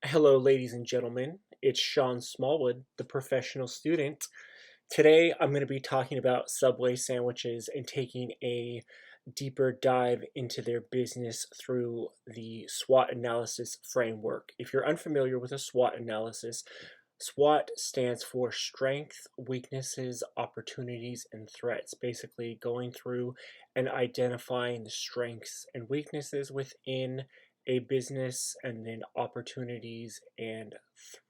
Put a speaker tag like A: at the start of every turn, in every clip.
A: Hello, ladies and gentlemen. It's Sean Smallwood, the professional student. Today, I'm going to be talking about Subway sandwiches and taking a deeper dive into their business through the SWOT analysis framework. If you're unfamiliar with a SWOT analysis, SWOT stands for strength, weaknesses, opportunities, and threats. Basically, going through and identifying the strengths and weaknesses within a business and then opportunities and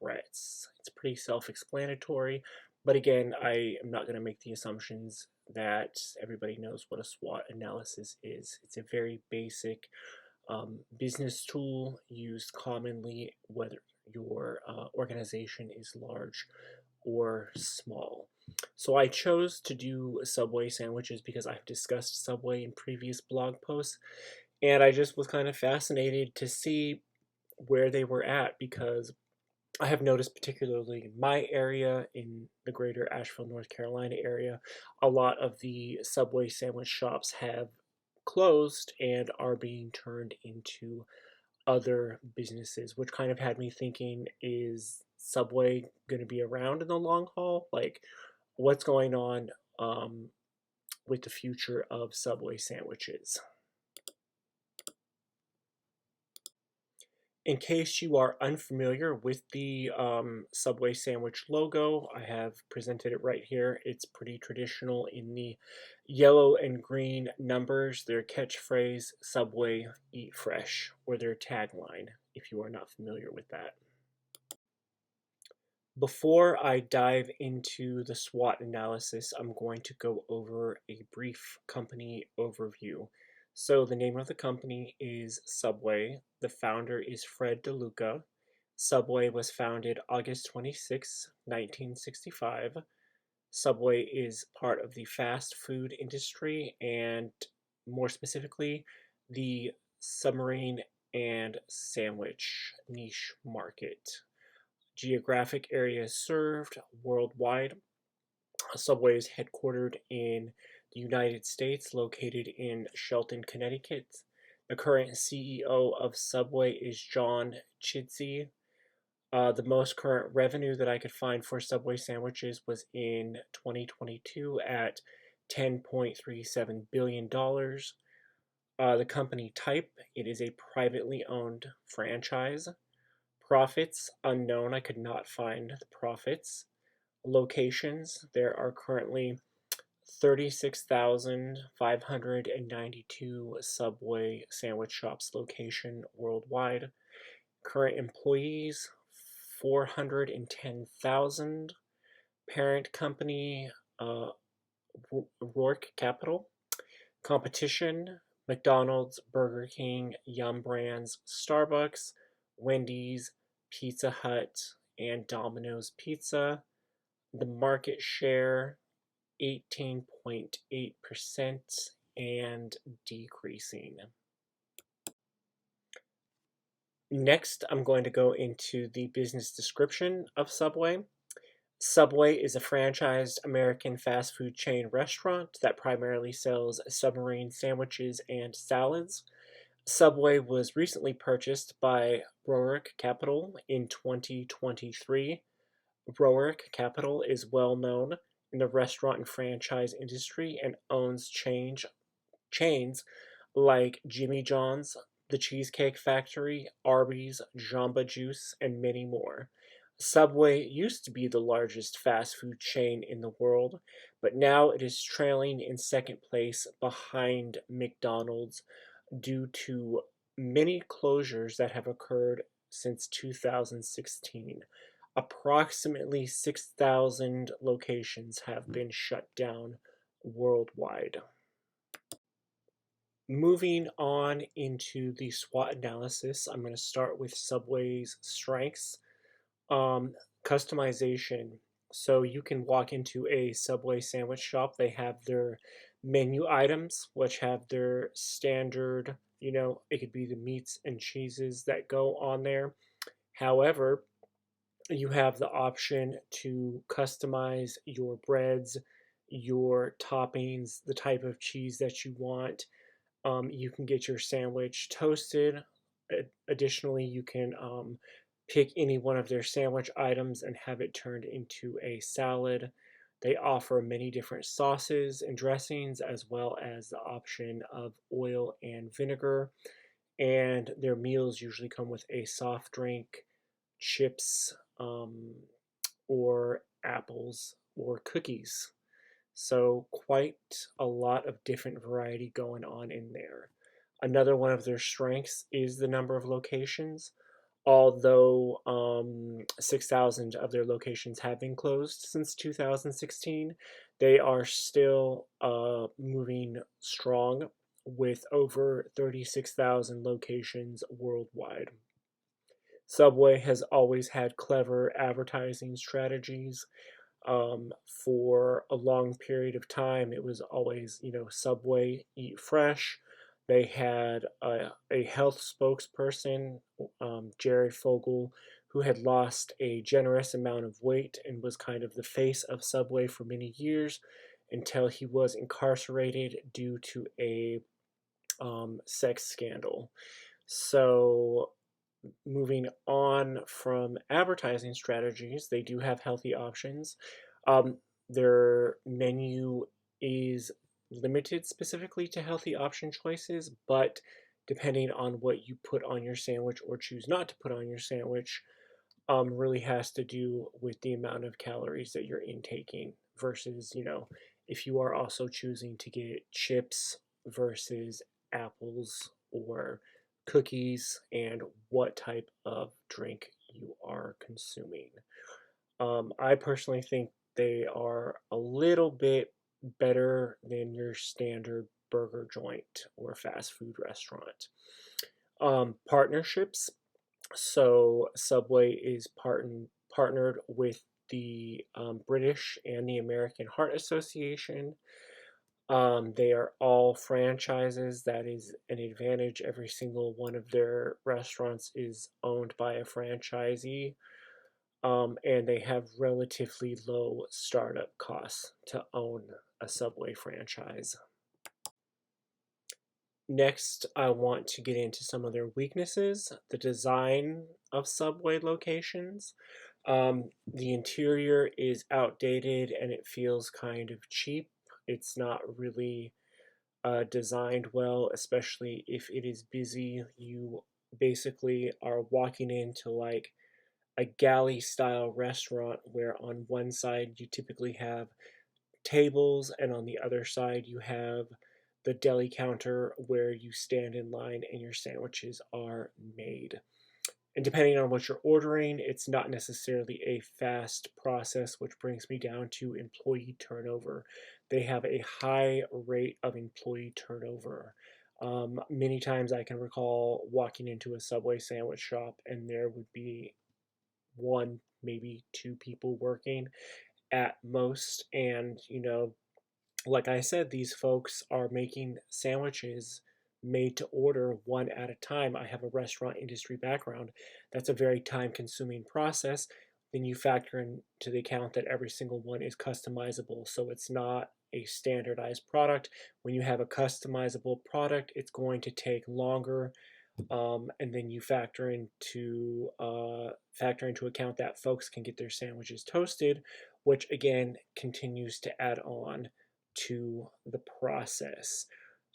A: threats. It's pretty self explanatory, but again, I am not going to make the assumptions that everybody knows what a SWOT analysis is. It's a very basic business tool used commonly, whether your organization is large or small. So I chose to do Subway sandwiches because I've discussed Subway in previous blog posts, and I just was kind of fascinated to see where they were at because I have noticed, particularly in my area, in the greater Asheville, North Carolina area, a lot of the Subway sandwich shops have closed and are being turned into other businesses, which kind of had me thinking, is Subway going to be around in the long haul? Like, what's going on with the future of Subway sandwiches? In case you are unfamiliar with the Subway sandwich logo, I have presented it right here. It's pretty traditional in the yellow and green numbers. Their catchphrase, Subway, eat fresh, or their tagline, if you are not familiar with that. Before I dive into the SWOT analysis, I'm going to go over a brief company overview. So, the name of the company is Subway. The founder is Fred DeLuca. Subway was founded August 26, 1965. Subway is part of the fast food industry and, more specifically, the submarine and sandwich niche market. Geographic areas served worldwide. Subway is headquartered in the United States, located in Shelton, Connecticut. The current CEO of Subway is John Chidsey. The most current revenue that I could find for Subway sandwiches was in 2022 at $10.37 billion. The company type, it is a privately owned franchise. Profits, unknown. I could not find the profits. Locations, there are currently 36,592 Subway sandwich shops location worldwide. Current employees, 410,000. Parent company, Rourke Capital. Competition, McDonald's, Burger King, Yum Brands, Starbucks, Wendy's, Pizza Hut, and Domino's Pizza. The market share, 18.8% and decreasing. Next, I'm going to go into the business description of Subway. Subway is a franchised American fast food chain restaurant that primarily sells submarine sandwiches and salads. Subway was recently purchased by Roark Capital in 2023. Roark Capital is well known in the restaurant and franchise industry and owns chains like Jimmy John's, The Cheesecake Factory, Arby's, Jamba Juice, and many more. Subway used to be the largest fast food chain in the world, but now it is trailing in second place behind McDonald's due to many closures that have occurred since 2016. Approximately 6,000 locations have been shut down worldwide. Moving on into the SWOT analysis, I'm going to start with Subway's strengths. Customization. So you can walk into a Subway sandwich shop. They have their menu items, which have their standard, it could be the meats and cheeses that go on there. However, you have the option to customize your breads, your toppings, the type of cheese that you want. You can get your sandwich toasted. Additionally, you can pick any one of their sandwich items and have it turned into a salad. They offer many different sauces and dressings, as well as the option of oil and vinegar. And their meals usually come with a soft drink, chips, or apples or cookies. So, quite a lot of different variety going on in there. Another one of their strengths is the number of locations. Although 6,000 of their locations have been closed since 2016, they are still moving strong with over 36,000 locations worldwide. Subway has always had clever advertising strategies. For a long period of time, it was always, Subway, eat fresh. They had a health spokesperson, Jared Fogle, who had lost a generous amount of weight and was kind of the face of Subway for many years until he was incarcerated due to a sex scandal. So, moving on from advertising strategies, they do have healthy options. Um, their menu is limited specifically to healthy option choices, but depending on what you put on your sandwich or choose not to put on your sandwich, really has to do with the amount of calories that you're intaking versus, if you are also choosing to get chips versus apples or cookies and what type of drink you are consuming. I personally think they are a little bit better than your standard burger joint or fast food restaurant. Partnerships. So Subway is partnered with the British and the American Heart Association. They are all franchises. That is an advantage. Every single one of their restaurants is owned by a franchisee, and they have relatively low startup costs to own a Subway franchise. Next, I want to get into some of their weaknesses. The design of Subway locations. The interior is outdated and it feels kind of cheap. It's not really designed well, especially if it is busy. You basically are walking into like a galley style restaurant where on one side you typically have tables, and on the other side you have the deli counter where you stand in line and your sandwiches are made. And depending on what you're ordering, it's not necessarily a fast process, which brings me down to employee turnover. They have a high rate of employee turnover. Many times I can recall walking into a Subway sandwich shop and there would be one, maybe two people working at most. And, like I said, these folks are making sandwiches made to order one at a time. I have a restaurant industry background. That's a very time consuming process. Then you factor into the account that every single one is customizable. So it's not a standardized product. When you have a customizable product, it's going to take longer. And then you factor into account that folks can get their sandwiches toasted, which again continues to add on to the process.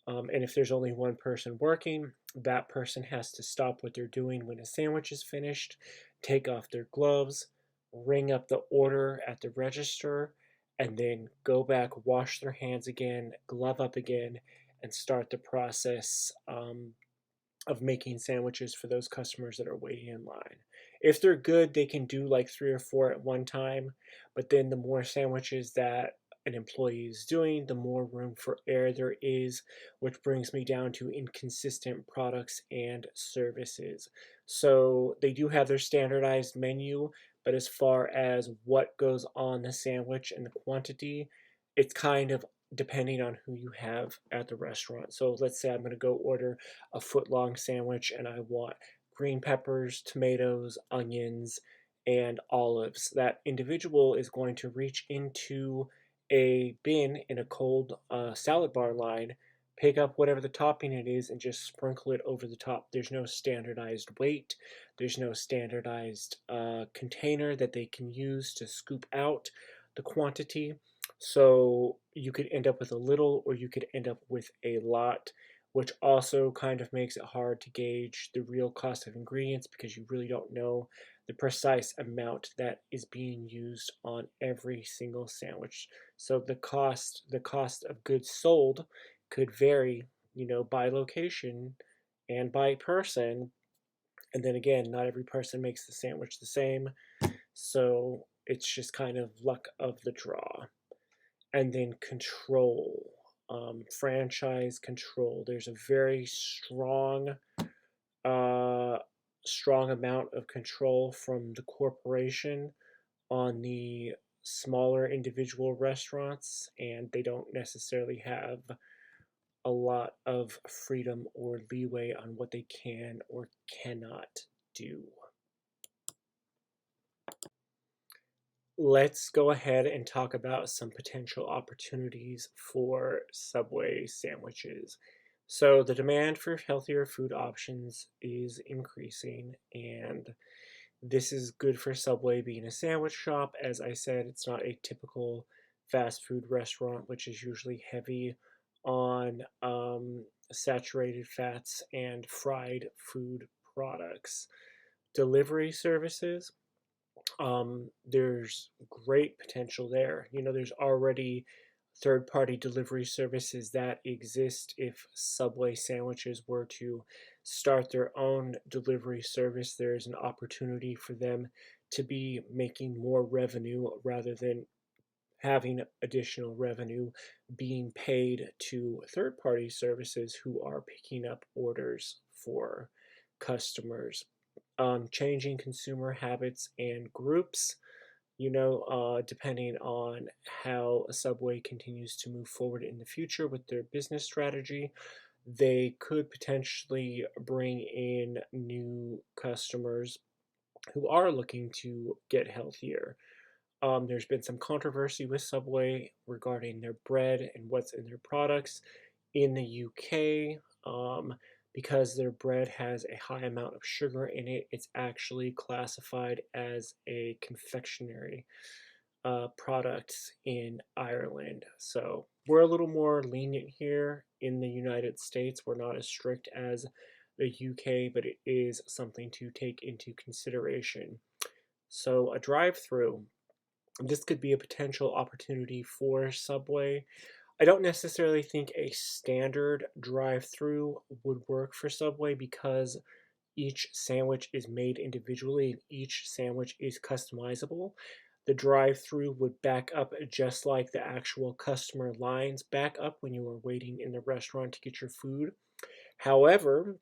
A: And if there's only one person working, that person has to stop what they're doing when a sandwich is finished, take off their gloves, ring up the order at the register, and then go back, wash their hands again, glove up again, and start the process of making sandwiches for those customers that are waiting in line. If they're good, they can do like three or four at one time, but then the more sandwiches that an employee is doing, the more room for error there is, which brings me down to inconsistent products and services. So they do have their standardized menu, but as far as what goes on the sandwich and the quantity, it's kind of depending on who you have at the restaurant. So let's say I'm going to go order a foot long sandwich and I want green peppers, tomatoes, onions, and olives. That individual is going to reach into a bin in a cold salad bar line, pick up whatever the topping it is and just sprinkle it over the top. There's no standardized weight. There's no standardized container that they can use to scoop out the quantity. So you could end up with a little or you could end up with a lot, which also kind of makes it hard to gauge the real cost of ingredients because you really don't know the precise amount that is being used on every single sandwich. So the cost of goods sold could vary, by location and by person. And then again, not every person makes the sandwich the same. So it's just kind of luck of the draw. And then control, franchise control. There's a very uh, strong amount of control from the corporation on the smaller individual restaurants, and they don't necessarily have a lot of freedom or leeway on what they can or cannot do. Let's go ahead and talk about some potential opportunities for Subway sandwiches. So, the demand for healthier food options is increasing, and this is good for Subway being a sandwich shop. As I said, it's not a typical fast food restaurant, which is usually heavy on saturated fats and fried food products. Delivery services, there's great potential there. There's already third party delivery services that exist. If Subway sandwiches were to start their own delivery service, there's an opportunity for them to be making more revenue rather than having additional revenue being paid to third party services who are picking up orders for customers. Changing consumer habits and groups, depending on how a Subway continues to move forward in the future with their business strategy, they could potentially bring in new customers who are looking to get healthier. There's been some controversy with Subway regarding their bread and what's in their products in the UK. Because their bread has a high amount of sugar in it, it's actually classified as a confectionery product in Ireland. So we're a little more lenient here in the United States. We're not as strict as the UK, but it is something to take into consideration. So a drive-through, this could be a potential opportunity for Subway. I don't necessarily think a standard drive-through would work for Subway because each sandwich is made individually and each sandwich is customizable. The drive-through would back up just like the actual customer lines back up when you are waiting in the restaurant to get your food. However,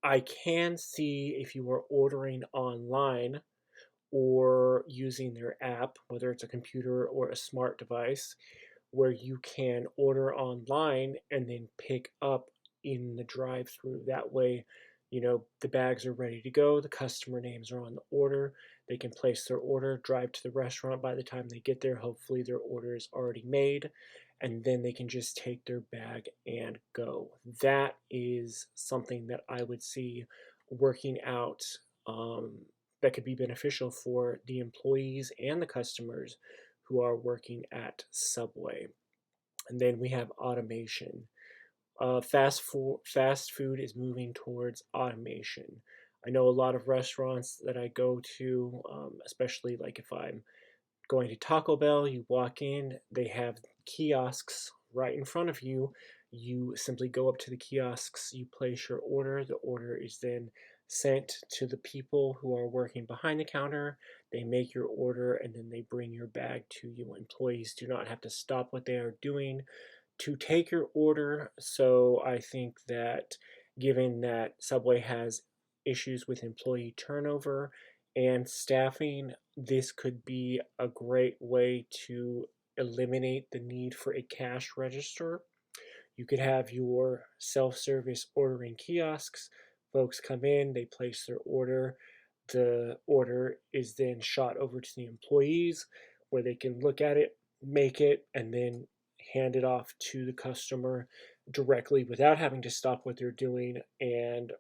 A: I can see if you are ordering online or using their app, whether it's a computer or a smart device, where you can order online and then pick up in the drive through. That way, the bags are ready to go, the customer names are on the order, they can place their order, drive to the restaurant. By the time they get there, hopefully their order is already made, and then they can just take their bag and go. That is something that I would see working out, that could be beneficial for the employees and the customers who are working at Subway. And then we have automation. Fast food is moving towards automation. I know a lot of restaurants that I go to, especially like if I'm going to Taco Bell, you walk in, they have kiosks right in front of you. You simply go up to the kiosks, you place your order. The order is then sent to the people who are working behind the counter. They make your order and then they bring your bag to you. Employees do not have to stop what they are doing to take your order. So I think that given that Subway has issues with employee turnover and staffing, this could be a great way to eliminate the need for a cash register. You could have your self service ordering kiosks. Folks come in, they place their order. The order is then shot over to the employees where they can look at it, make it, and then hand it off to the customer. directly without having to stop what they're doing and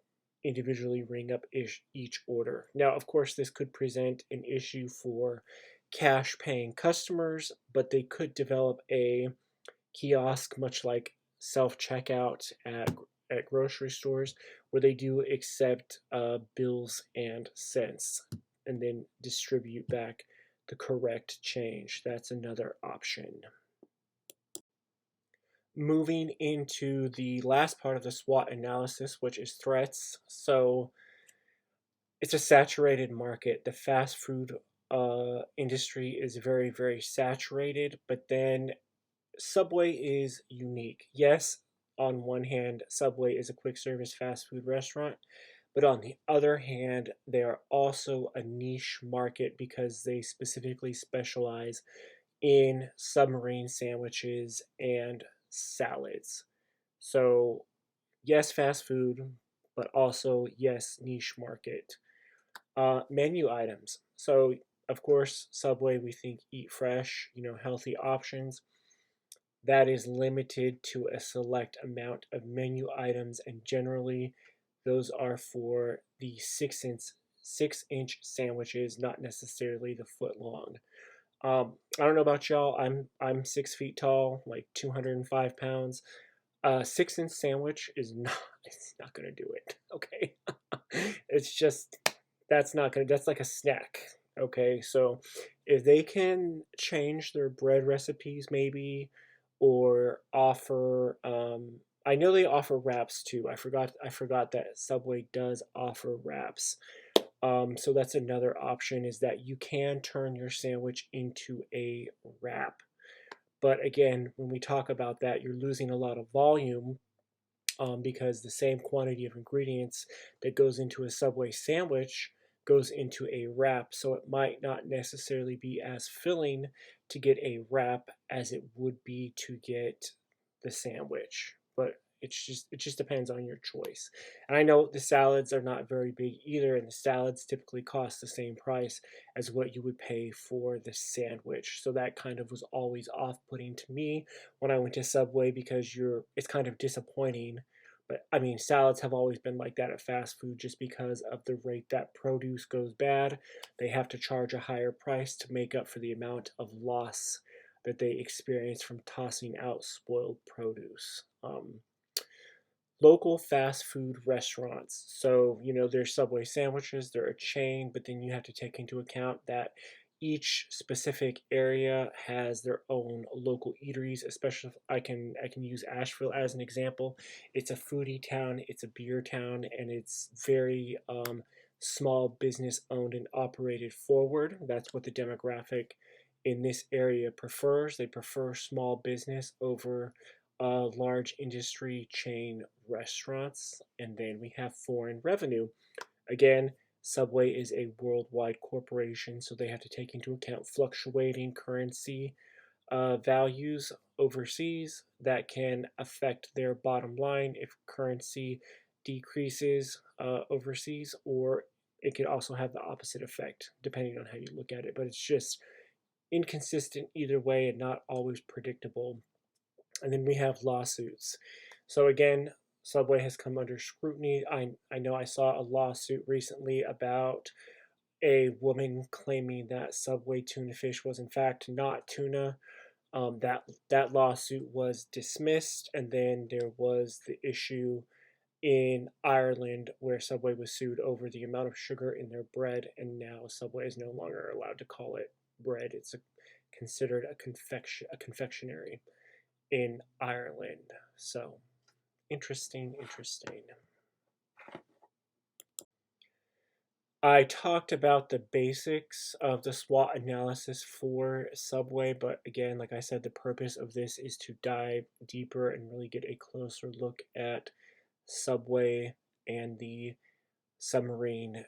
A: individually ring up each order. Now, of course, this could present an issue for cash paying customers, but they could develop a kiosk, much like self checkout at grocery stores, where they do accept bills and cents and then distribute back the correct change. That's another option. Moving into the last part of the SWOT analysis, which is threats. So it's a saturated market. The fast food industry is very, very saturated, but then Subway is unique. Yes, on one hand, Subway is a quick service fast food restaurant, but on the other hand, they are also a niche market because they specifically specialize in submarine sandwiches and salads. So, yes, fast food, but also, yes, niche market. Menu items. So, of course, Subway, we think eat fresh, healthy options. That is limited to a select amount of menu items, and generally, those are for the 6-inch sandwiches, not necessarily the foot long. I don't know about y'all. I'm 6 feet tall, like 205 pounds. 6-inch sandwich is not it's not gonna do it. Okay, it's just that's like a snack. Okay, so if they can change their bread recipes maybe, or offer I know they offer wraps too. I forgot that Subway does offer wraps. So that's another option, is that you can turn your sandwich into a wrap. But again, when we talk about that, you're losing a lot of volume, because the same quantity of ingredients that goes into a Subway sandwich goes into a wrap. So it might not necessarily be as filling to get a wrap as it would be to get the sandwich. But it just depends on your choice. And I know the salads are not very big either, and the salads typically cost the same price as what you would pay for the sandwich. So that kind of was always off-putting to me when I went to Subway, because it's kind of disappointing. But I mean, salads have always been like that at fast food, just because of the rate that produce goes bad. They have to charge a higher price to make up for the amount of loss that they experience from tossing out spoiled produce. Local fast food restaurants. So, there's Subway sandwiches, they're a chain, but then you have to take into account that each specific area has their own local eateries. Especially, if I can use Asheville as an example. It's a foodie town, it's a beer town, and it's very small business owned and operated forward. That's what the demographic in this area prefers. They prefer small business over large industry chain restaurants. And then we have foreign revenue. Again, Subway is a worldwide corporation, so they have to take into account fluctuating currency values overseas that can affect their bottom line if currency decreases overseas, or it could also have the opposite effect depending on how you look at it. But it's just inconsistent either way and not always predictable. And then we have lawsuits. So again, Subway has come under scrutiny. I know I saw a lawsuit recently about a woman claiming that Subway tuna fish was in fact not tuna. That lawsuit was dismissed, and then there was the issue in Ireland where Subway was sued over the amount of sugar in their bread, and now Subway is no longer allowed to call it bread. It's considered a confectionery in Ireland. So interesting, interesting. I talked about the basics of the SWOT analysis for Subway, but again, like I said, the purpose of this is to dive deeper and really get a closer look at Subway and the submarine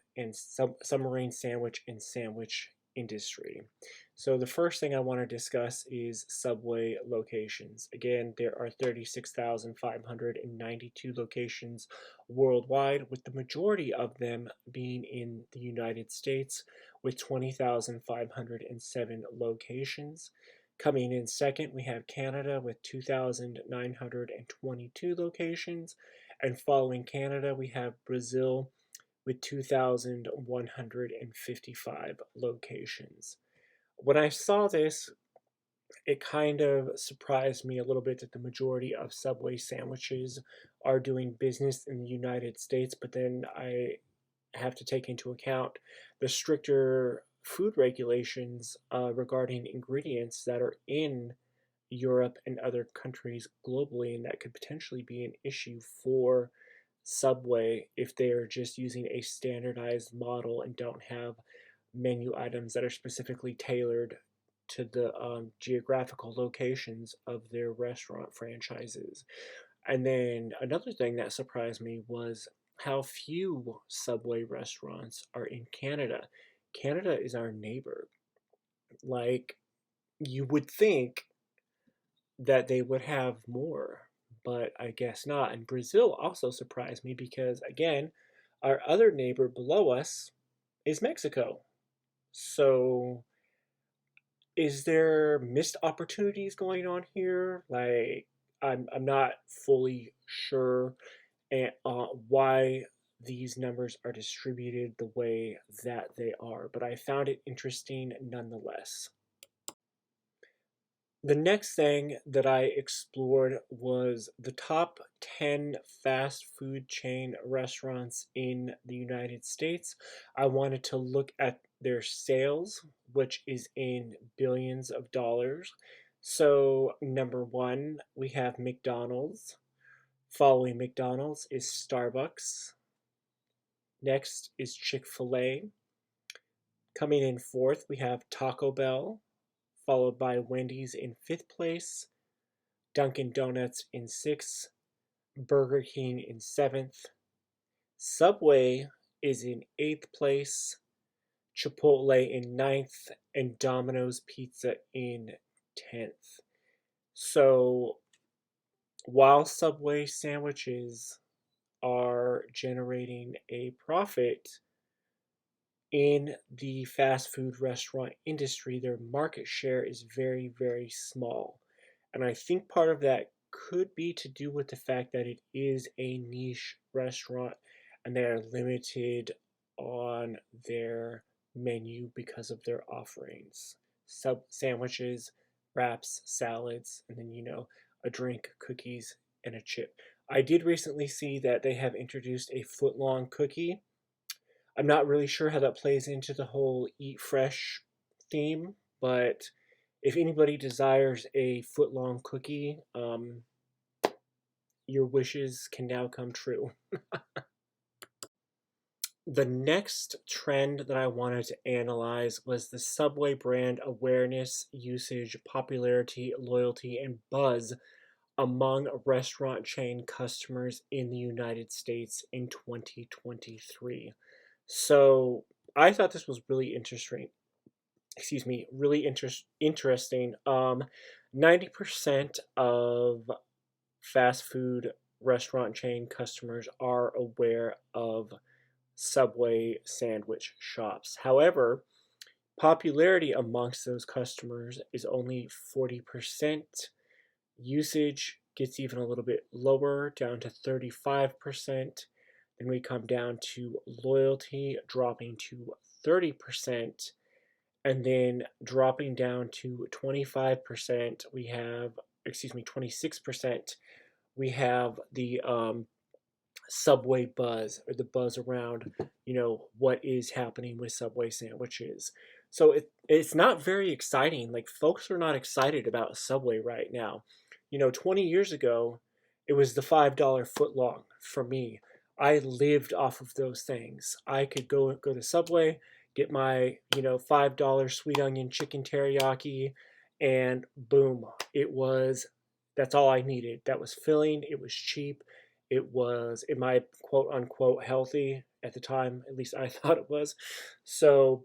A: sandwich and sandwich industry. So the first thing I want to discuss is Subway locations. Again, there are 36,592 locations worldwide, with the majority of them being in the United States, with 20,507 locations. Coming in second, we have Canada with 2,922 locations. And following Canada, we have Brazil with 2,155 locations. When I saw this, it kind of surprised me a little bit that the majority of Subway sandwiches are doing business in the United States, but then I have to take into account the stricter food regulations regarding ingredients that are in Europe and other countries globally, and that could potentially be an issue for Subway if they are just using a standardized model and don't have menu items that are specifically tailored to the geographical locations of their restaurant franchises. And then another thing that surprised me was how few Subway restaurants are in Canada. Canada is our neighbor. Like, you would think that they would have more, but I guess not. And Brazil also surprised me because, again, our other neighbor below us is Mexico. So, is there missed opportunities going on here? Like, I'm not fully sure why these numbers are distributed the way that they are, but I found it interesting nonetheless. The next thing that I explored was the top 10 fast food chain restaurants in the United States. I wanted to look at their sales, which is in billions of dollars. So, number one, we have McDonald's. Following McDonald's is Starbucks. Next is Chick-fil-A. Coming in fourth, we have Taco Bell, followed by Wendy's in fifth place, Dunkin' Donuts in sixth, Burger King in seventh, Subway is in eighth place, Chipotle in ninth, and Domino's Pizza in 10th. So while Subway sandwiches are generating a profit in the fast food restaurant industry, their market share is very, very small. And I think part of that could be to do with the fact that it is a niche restaurant and they are limited on their menu because of their offerings. Sandwiches, wraps, salads, and then, a drink, cookies, and a chip. I did recently see that they have introduced a foot-long cookie. I'm not really sure how that plays into the whole eat fresh theme, but if anybody desires a foot-long cookie, your wishes can now come true. The next trend that I wanted to analyze was the Subway brand awareness, usage, popularity, loyalty, and buzz among restaurant chain customers in the United States in 2023. So I thought this was really interesting. Excuse me, really interesting. 90% of fast food restaurant chain customers are aware of Subway sandwich shops. However, popularity amongst those customers is only 40%. Usage gets even a little bit lower, down to 35%. Then we come down to loyalty, dropping to 30%. And then dropping down to 25%, 26%, we have the Subway buzz, or the buzz around, what is happening with Subway sandwiches. So it's not very exciting. Like, folks are not excited about Subway right now. 20 years ago, it was the $5 foot long for me. I lived off of those things. I could go to Subway, get my, $5 sweet onion chicken teriyaki, and boom, that's all I needed. That was filling, it was cheap, it was, in my quote unquote, healthy at the time, at least I thought it was. So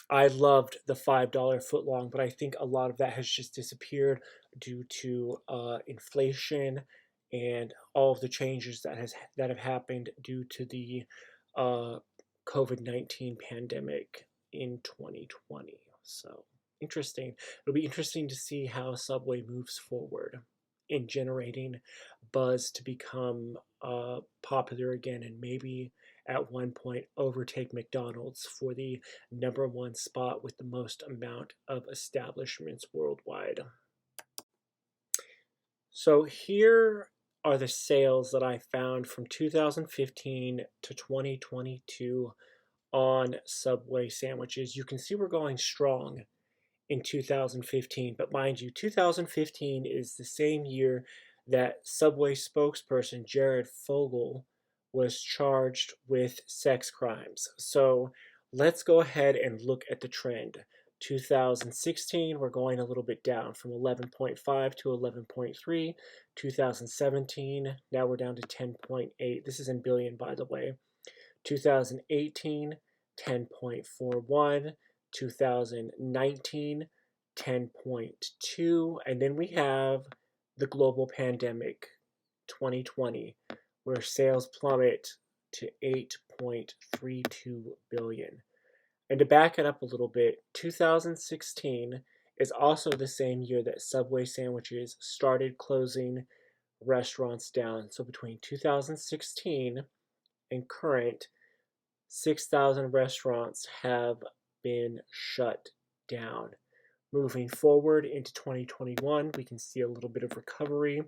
A: I loved the $5 foot long, but I think a lot of that has just disappeared due to inflation and all of the changes that have happened due to the uh, COVID-19 pandemic in 2020. So interesting. It'll be interesting to see how Subway moves forward in generating buzz to become popular again and maybe at one point overtake McDonald's for the #1 spot with the most amount of establishments worldwide. So here are the sales that I found from 2015 to 2022 on Subway sandwiches. You can see we're going strong in 2015, but mind you, 2015 is the same year that Subway spokesperson Jared Fogle was charged with sex crimes. So let's go ahead and look at the trend. 2016, we're going a little bit down from 11.5 to 11.3. 2017, now we're down to 10.8. This is in billion, by the way. 2018, 10.41. 2019, 10.2. And then we have the global pandemic, 2020, where sales plummet to 8.32 billion. And to back it up a little bit, 2016 is also the same year that Subway sandwiches started closing restaurants down. So between 2016 and current, 6,000 restaurants have been shut down. Moving forward into 2021, we can see a little bit of recovery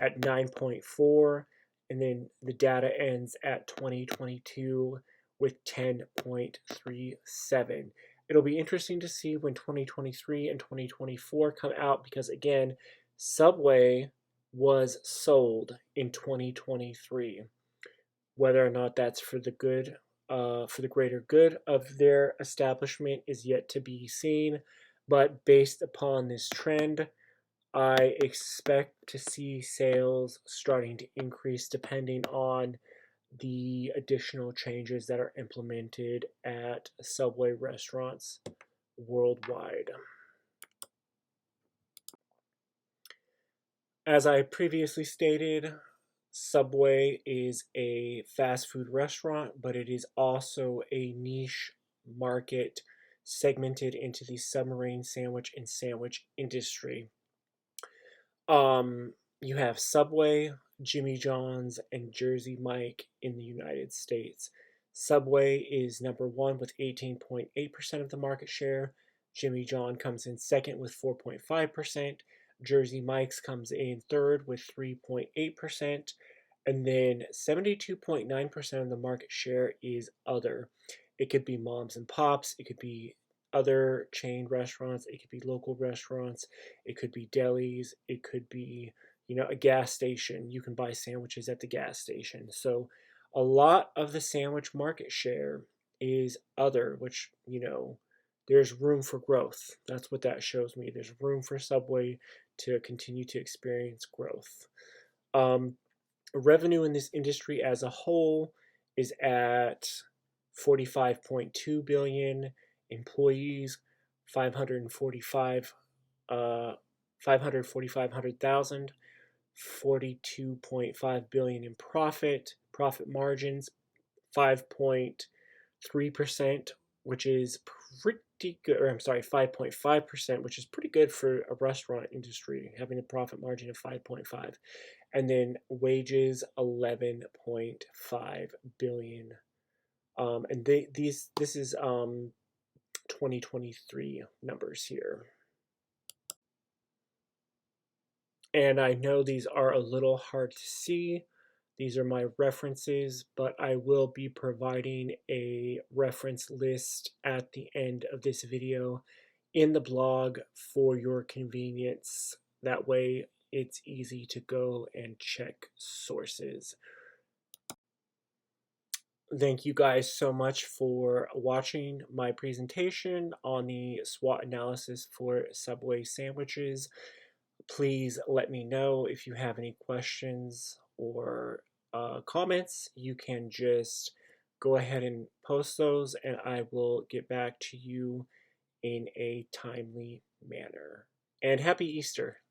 A: at 9.4, and then the data ends at 2022 with 10.37. It'll be interesting to see when 2023 and 2024 come out because, again, Subway was sold in 2023. Whether or not that's for the good, for the greater good of their establishment is yet to be seen. But based upon this trend, I expect to see sales starting to increase depending on the additional changes that are implemented at Subway restaurants worldwide. As I previously stated, Subway is a fast food restaurant, but it is also a niche market segmented into the submarine sandwich and sandwich industry. You have Subway, Jimmy John's, and Jersey Mike in the United States. Subway is #1 with 18.8% of the market share. Jimmy John comes in second with 4.5%. Jersey Mike's comes in third with 3.8%. And then 72.9% of the market share is other. It could be moms and pops. It could be other chain restaurants. It could be local restaurants. It could be delis. It could be, a gas station. You can buy sandwiches at the gas station. So a lot of the sandwich market share is other, which, there's room for growth. That's what that shows me. There's room for Subway to continue to experience growth. Revenue in this industry as a whole is at 45.2 billion. Employees, 545,000. 42.5 billion in profit. Profit margins, 5.3%, which is pretty good. Or I'm sorry, 5.5%, which is pretty good for a restaurant industry, having a profit margin of 5.5. And then wages, 11.5 billion. And this is 2023 numbers here. And I know these are a little hard to see. These are my references, but I will be providing a reference list at the end of this video in the blog for your convenience. That way it's easy to go and check sources. Thank you guys so much for watching my presentation on the SWOT analysis for Subway sandwiches. Please let me know if you have any questions or comments. You can just go ahead and post those and I will get back to you in a timely manner. And happy Easter.